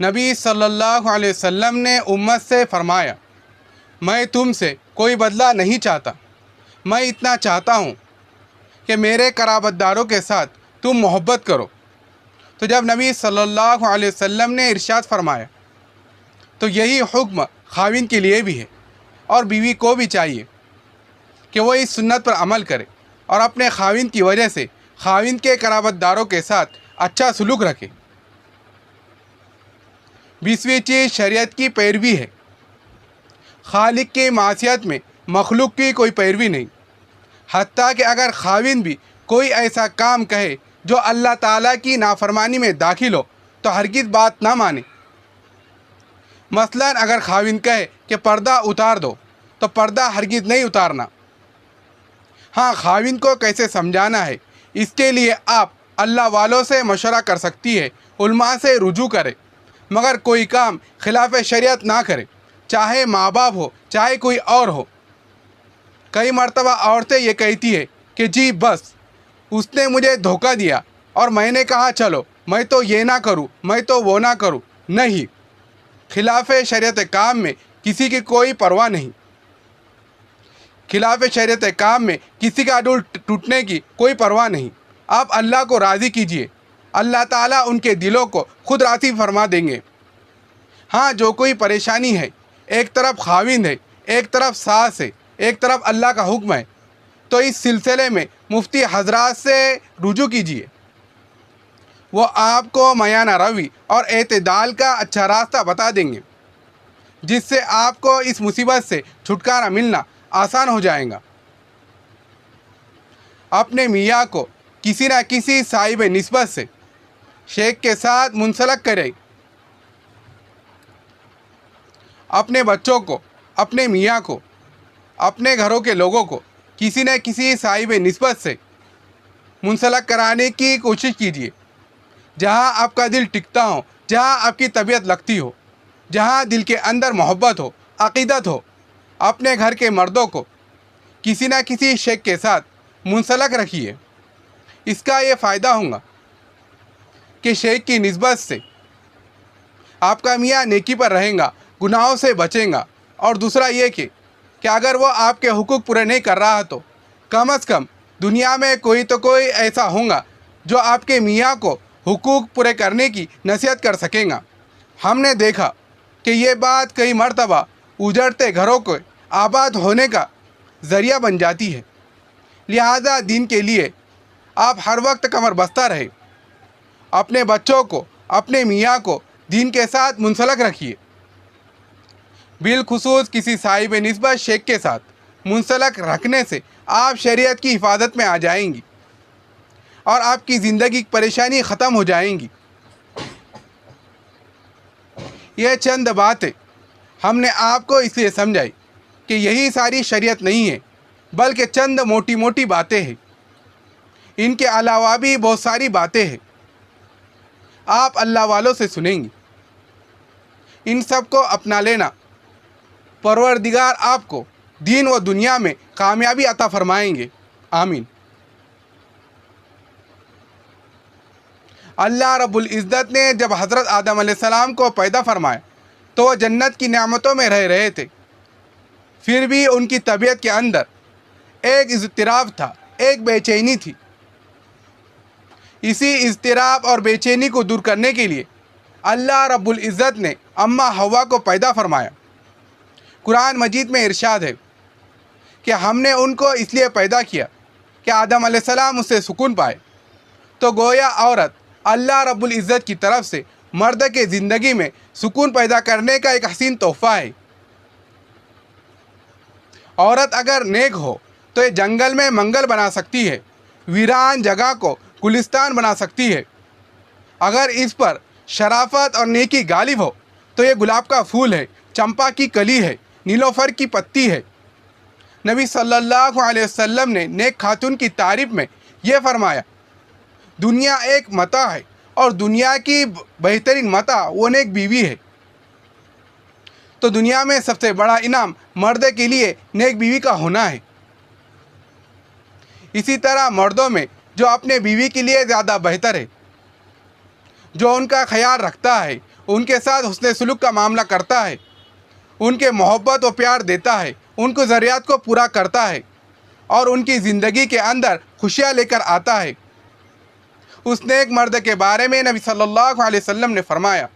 نبی صلی اللہ علیہ وسلم نے امت سے فرمایا، میں تم سے کوئی بدلہ نہیں چاہتا، میں اتنا چاہتا ہوں کہ میرے قرابت داروں کے ساتھ تم محبت کرو۔ تو جب نبی صلی اللہ علیہ وسلم نے ارشاد فرمایا تو یہی حکم خاوند کے لیے بھی ہے، اور بیوی کو بھی چاہیے کہ وہ اس سنت پر عمل کرے اور اپنے خاوند کی وجہ سے خاوند کے قرابت داروں کے ساتھ اچھا سلوک رکھے۔ 20ویں چیز شریعت کی پیروی ہے۔ خالق کی معصیت میں مخلوق کی کوئی پیروی نہیں، حتیٰ کہ اگر خاوند بھی کوئی ایسا کام کہے جو اللہ تعالیٰ کی نافرمانی میں داخل ہو تو ہرگز بات نہ مانے۔ مثلاً اگر خاوند کہے کہ پردہ اتار دو تو پردہ ہرگز نہیں اتارنا۔ ہاں، خاوند کو کیسے سمجھانا ہے اس کے لیے آپ اللہ والوں سے مشورہ کر سکتی ہے، علماء سے رجوع کرے، مگر کوئی کام خلاف شریعت نہ کرے، چاہے ماں باپ ہو چاہے کوئی اور ہو۔ کئی مرتبہ عورتیں یہ کہتی ہے کہ جی بس اس نے مجھے دھوکہ دیا اور میں نے کہا چلو میں تو یہ نہ کروں میں تو وہ نہ کروں۔ نہیں، خلاف شریعت کام میں کسی کی کوئی پرواہ نہیں، خلاف شریعت کام میں کسی کا دل ٹوٹنے کی کوئی پرواہ نہیں۔ آپ اللہ کو راضی کیجئے، اللہ تعالیٰ ان کے دلوں کو خود راضی فرما دیں گے۔ ہاں، جو کوئی پریشانی ہے، ایک طرف خاوند ہے، ایک طرف ساس ہے، ایک طرف اللہ کا حکم ہے، تو اس سلسلے میں مفتی حضرات سے رجوع کیجئے، وہ آپ کو میانہ روی اور اعتدال کا اچھا راستہ بتا دیں گے، جس سے آپ کو اس مصیبت سے چھٹکارا ملنا آسان ہو جائے گا۔ اپنے میاں کو کسی نہ کسی صاحب نسبت سے شیخ کے ساتھ منسلک کرے۔ اپنے بچوں کو، اپنے میاں کو، اپنے گھروں کے لوگوں کو کسی نہ کسی صاحب نسبت سے منسلک کرانے کی کوشش کیجیے، جہاں آپ کا دل ٹکتا ہو، جہاں آپ کی طبیعت لگتی ہو، جہاں دل کے اندر محبت ہو، عقیدت ہو۔ اپنے گھر کے مردوں کو کسی نہ کسی شیخ کے ساتھ منسلک رکھیے۔ اس کا یہ فائدہ ہوگا کہ شیخ کی نسبت سے آپ کا میاں نیکی پر رہیں گا، گناہوں سے بچیں گا، اور دوسرا یہ کہ اگر وہ آپ کے حقوق پورے نہیں کر رہا تو کم از کم دنیا میں کوئی تو کوئی ایسا ہوگا جو آپ کے میاں کو حقوق پورے کرنے کی نصیحت کر سکیں گا۔ ہم نے دیکھا کہ یہ بات کئی مرتبہ اجڑتے گھروں کو آباد ہونے کا ذریعہ بن جاتی ہے۔ لہذا دین کے لیے آپ ہر وقت کمر بستہ رہے، اپنے بچوں کو، اپنے میاں کو دین کے ساتھ منسلک رکھیے۔ بالخصوص کسی صاحب نسبت شیخ کے ساتھ منسلک رکھنے سے آپ شریعت کی حفاظت میں آ جائیں گی اور آپ کی زندگی کی پریشانی ختم ہو جائیں گی۔ یہ چند باتیں ہم نے آپ کو اس لیے سمجھائی کہ یہی ساری شریعت نہیں ہے، بلکہ چند موٹی موٹی باتیں ہیں۔ ان کے علاوہ بھی بہت ساری باتیں ہیں، آپ اللہ والوں سے سنیں گی۔ ان سب کو اپنا لینا، پروردگار آپ کو دین و دنیا میں کامیابی عطا فرمائیں گے، آمین۔ اللہ رب العزت نے جب حضرت آدم علیہ السلام کو پیدا فرمایا تو وہ جنت کی نعمتوں میں رہ رہے تھے، پھر بھی ان کی طبیعت کے اندر ایک اضطراب تھا، ایک بے چینی تھی۔ اسی اضطراب اور بے چینی کو دور کرنے کے لیے اللہ رب العزت نے اماں حوا کو پیدا فرمایا۔ قرآن مجید میں ارشاد ہے کہ ہم نے ان کو اس لیے پیدا کیا کہ آدم علیہ السلام اس سے سکون پائے۔ تو گویا عورت اللہ رب العزت کی طرف سے مرد کے زندگی میں سکون پیدا کرنے کا ایک حسین تحفہ ہے۔ عورت اگر نیک ہو تو یہ جنگل میں منگل بنا سکتی ہے، ویران جگہ کو گلستان بنا سکتی ہے۔ اگر اس پر شرافت اور نیکی غالب ہو تو یہ گلاب کا پھول ہے، چمپا کی کلی ہے، نیلوفر کی پتی ہے۔ نبی صلی اللہ علیہ وسلم نے نیک خاتون کی تعریف میں یہ فرمایا، دنیا ایک متاع ہے اور دنیا کی بہترین متاع وہ نیک بیوی ہے۔ تو دنیا میں سب سے بڑا انعام مرد کے لیے نیک بیوی کا ہونا ہے۔ اسی طرح مردوں میں جو اپنے بیوی کے لیے زیادہ بہتر ہے جو ان کا خیال رکھتا ہے، ان کے ساتھ حسن سلوک کا معاملہ کرتا ہے، ان کے محبت و پیار دیتا ہے، ان کو ضروریات کو پورا کرتا ہے اور ان کی زندگی کے اندر خوشیاں لے کر آتا ہے۔ اس نیک مرد کے بارے میں نبی صلی اللہ علیہ وسلم نے فرمایا